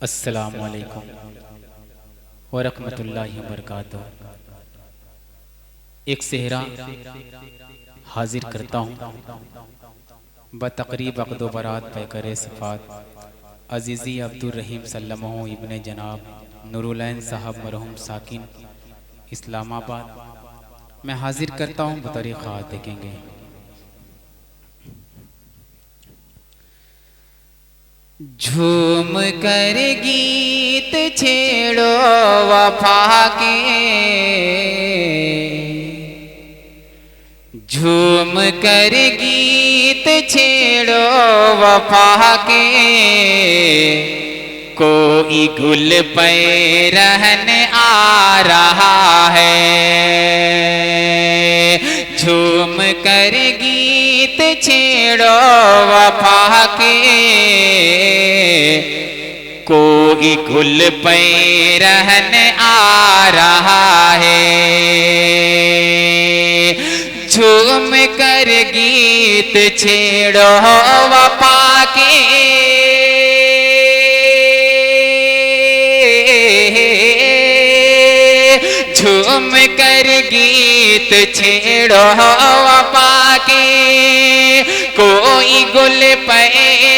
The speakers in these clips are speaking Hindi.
अस्सलामु अलैकुम व रहमतुल्लाहि व बरकातुहू। एक सेहरा हाजिर करता हूँ बतकरीब अक़्दो बरात पैकर सिफ़ात अज़ीज़ी अब्दुर रहीम सल्लमहु इब्ने जनाब नूरुलैन साहब मरहूम साकिन इस्लामाबाद। मैं हाजिर करता हूँ बतौर ख़ास देखेंगे। झूम कर गीत छेड़ो वफा के, झूम कर गीत छेड़ो वफा के, कोई गुल पे रहने आ रहा है। झूम कर गीत छेड़ो वफा के, कोई गुल पे रहने आ रहा है। झूम कर गीत छेड़ो वफा के, झूम कर गीत छेड़ो वफा के, कोई गुल पे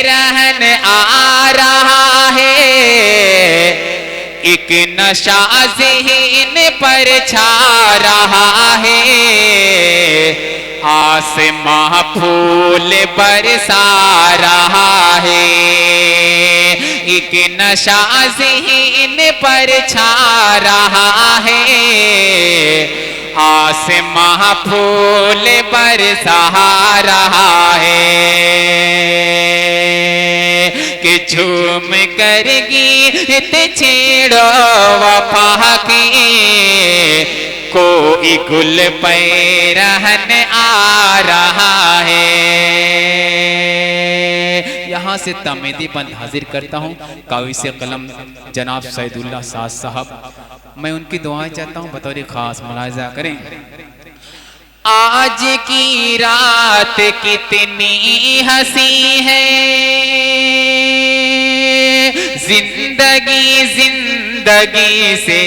रहन आ रहा है। एक नशा ज़हन पर छा रहा है, आसमां फूल बरसा रहा है। एक नशा ज़हन पर छा रहा है, आसमां फूल बरसा रहा है। कि झूम कर गीत छेड़ो वफा के, कोई गुल पे रहन आ रहा है। यहाँ से तमेदी बंद हाजिर करता हूँ कावी से कलम जनाब सैदुल्लाह साद साहब। मैं उनकी दुआएं चाहता हूँ बतौर खास मुलाहिजा करें। आज की रात कितनी हंसी है, जिंदगी जिंदगी से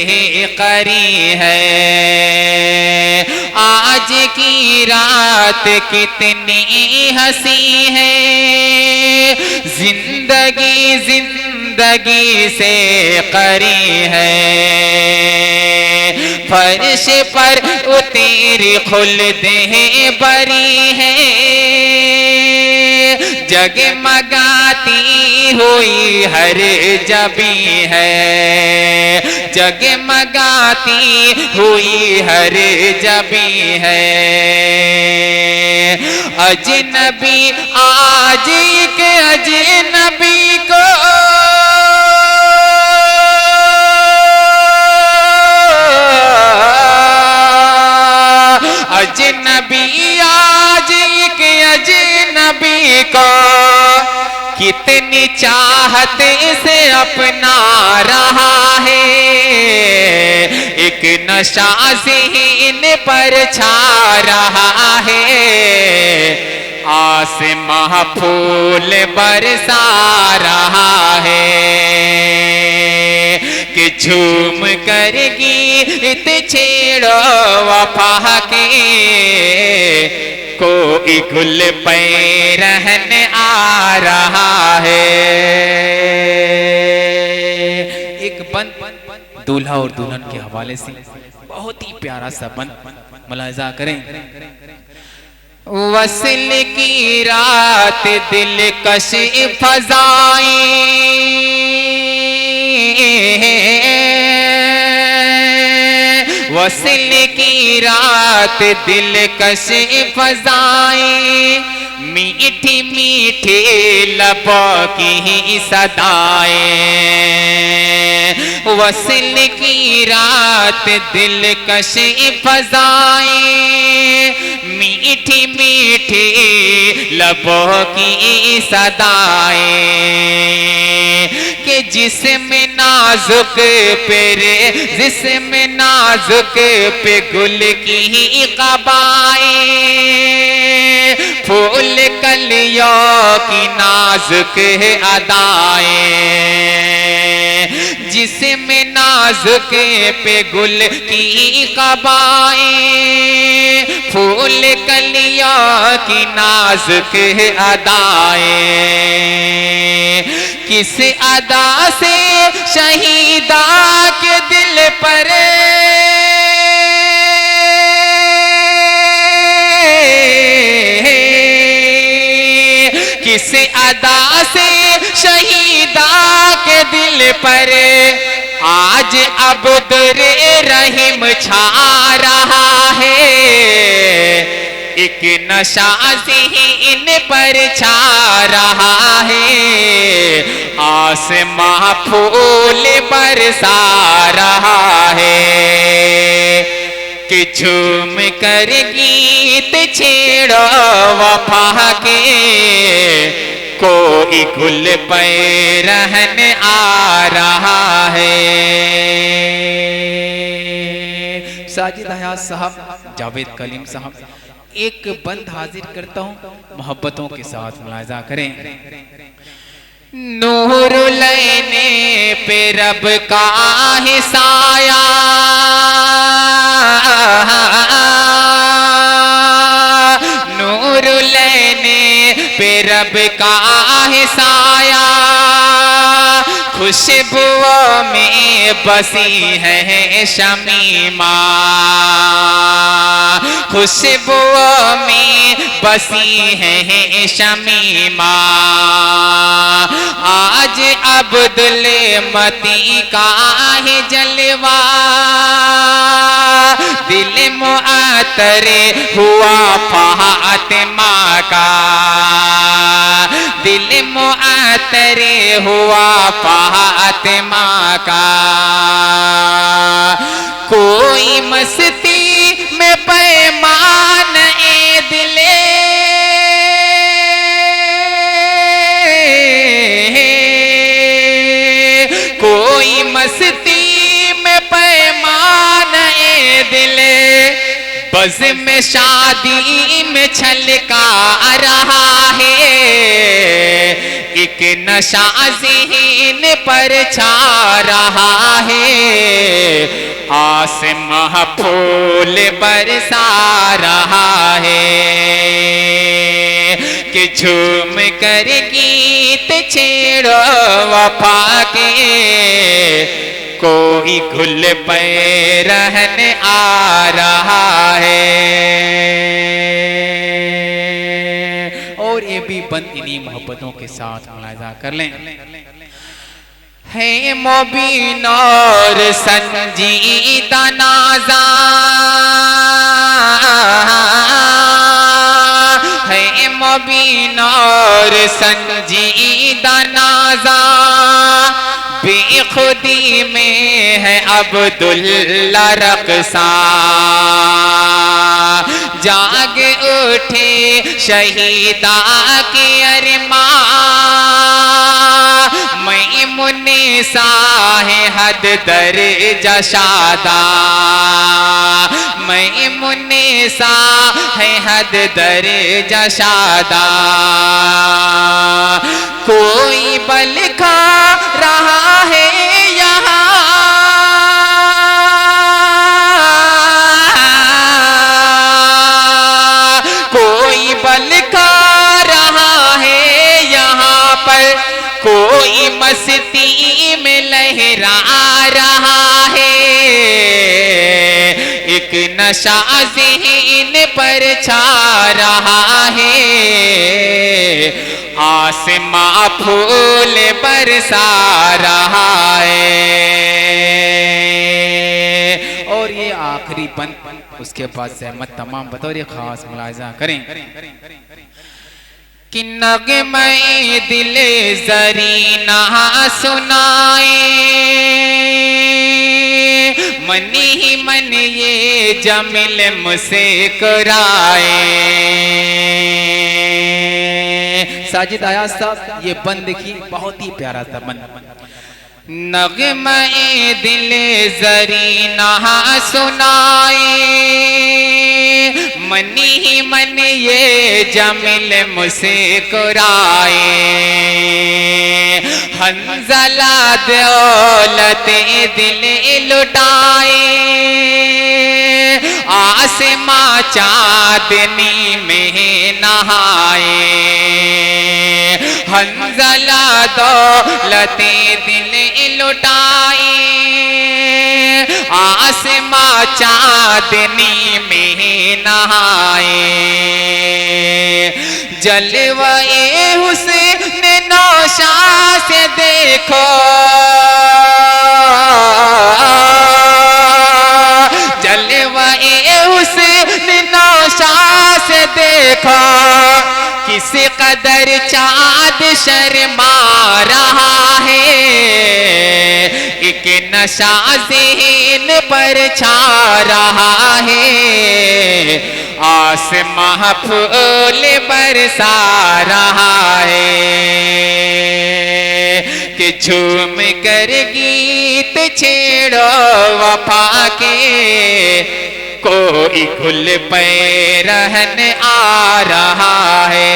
करी है। आज की रात कितनी हंसी है, जिंदगी जिंदगी से करी है। फर्श पर उतरी खुल्दे बरी है, जगमगाती हुई हर जबी है, जगमगाती हुई हर जबी है। अजनबी आज एक अजनबी को अजनबी आज एक अजनबी को कितनी चाहते से अपना रहा है। एक नशा ज़हन पर छा रहा है, आसमां फूल बरसा रहा है। कि झूम कर गीत छेड़ो वफा के, कोई गुल पे रहन आ रहा है। एक बंद दूल्हा और दुल्हन के हवाले से बहुत ही प्यारा सा बंद मुलाहिजा करें। वस्ल की रात दिलकश फज़ाएं, वस्ल की रात दिलकश फज़ाएं, मीठी मीठी लबों की सदाएं। वस्ल की रात दिलकश फज़ाएं, मीठी मीठी लबों की सदाएं। कि जिसमें नाजुक पे जिसमें नाजुक पे गुल की कबाएं, फूल कलियों की नाजुक अदाएं। जिसमें नाज के पे गुल की कबाएं, फूल कलिया की नाज के अदाएं, किस अदा से शहीदा के दिल पर किस अदा से शहीदा के दिल पर आज अब्दुर रहीम छा रहा है, एक नशा ज़हीन पर छा रहा है, आसमां फूल बरसा रहा है कि झूम कर गीत छेड़ो वफा के, कोई गुल पे रहन आ रहा है। साजिद हयात साहब, जावेद कलीम साहब, एक बंद हाजिर करता हूँ, मोहब्बतों के साथ मुलाहिजा करें। नूर लेने पे रब का है साया, नूर लेने पे रब का है साया, खुशबुओं में बसी है शमीमा, खुशबुओं में बसी है शमीमा, आज अब्दुल मती का है जलवा, दिल मुअत्तर हुआ फातिमा का, दिल मुअत्तर हुआ फातिमा का, कोई मस्ती में पैमान ए दिले, कोई मस्ती में पैमान ए दिले, बज़ में शादी में छलका रहा है, एक नशा ज़हीन पर छा रहा है, आसमां फूल बरसा रहा है कि झूम कर गीत छेड़ो वफा के, कोई गुल पे रहन आ रहा है। और ये भी बंद इन्हीं मोहब्बतों के साथ मुलाहिजा कर लें। है मोबीन और संजीदा नाज़ा, है मोबीन और संजीदा नाज़ा, बेखुदी में है अब्दुल्ला रक़्सा, जाग उठे शहीदा के अरमां, मैमुने सा है हद दर्जा शादा, मैमुने सा है हद दर्जा शादा, कोई बल खा रहा है यहाँ, कोई बल खा रहा है यहाँ पर, कोई मस्ती में लहरा रहा है, एक नशा ज़हीन पर छा रहा है, आसमां फूल बरसा रहा है। और ये आखिरी बंद, उसके बाद सहमत तमाम बतौर खास मुलाहिजा करें कि नग़्मे दिले ज़रीना सुनाए, मनी ही मन ये जमिल मुझसे कराए। साजिद हयात साहब, ये बंद देखिए, बहुत ही प्यारा था बंद। नग़्मे दिले ज़रीना सुनाए, मनी ही मन ये जमील मुस्कुराए, हंज़ला दौलते दिल लुटाए, आसमां चांदनी में नहाए, हंज़ला दौलते दिल लुटाए, आसमां चांदनी में नहाए, जलवाए हुस्न नौशा से देखो, जलवाए हुस्न नौशा से देखो, किस कदर चाँद शर्मा रहा है, एक नशा ज़हन पर छा रहा है, आसमां फूल बरसा रहा है, कि झूम कर गीत छेड़ो वफा के, कोई गुल पे रहन आ रहा है।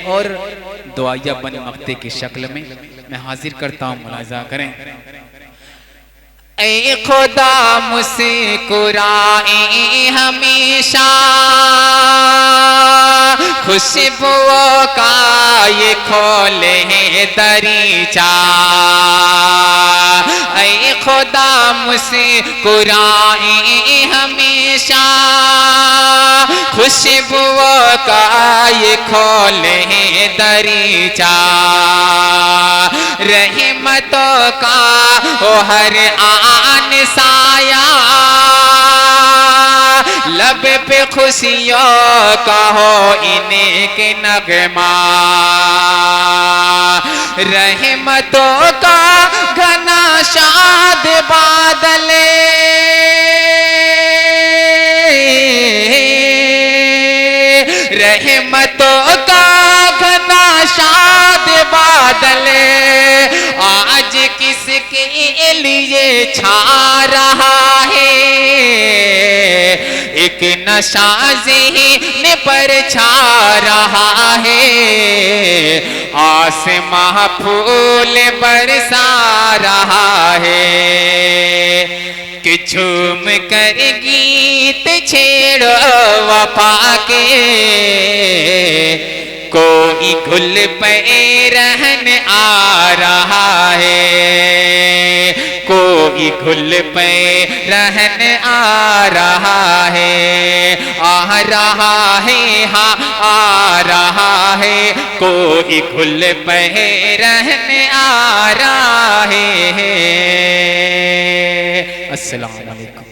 और दुआया बन मक्ते की शक्ल में मैं हाजिर करता हूँ, मुलाजा करें। ऐ खुदा मुस्कुराए हमेशा, खुशबुओं का ये खोले दरीचा, ऐ खुदा मुस्कुराए हमेशा, खुशबुओं का ये खोले दरीचा, रहमतों का ओ हर आन साया, लब पे खुशियों का हो इनके नगमा, रहमतों का घना शाद बादले, रहमतों का घना शाद बादले, आज किसके लिए छा रहा है, एक नशा ज़हन पर छा रहा है, आसमां फूल बरसा रहा है, कि झूम कर गीत छेड़ो वफा के, कोई गुल पे रहन आ रहा है, कोई गुल पे रहन आ रहा है, आ रहा है, हाँ आ रहा है, कोई गुल पे रहन आ रहा है। अस्सलाम वालेकुम।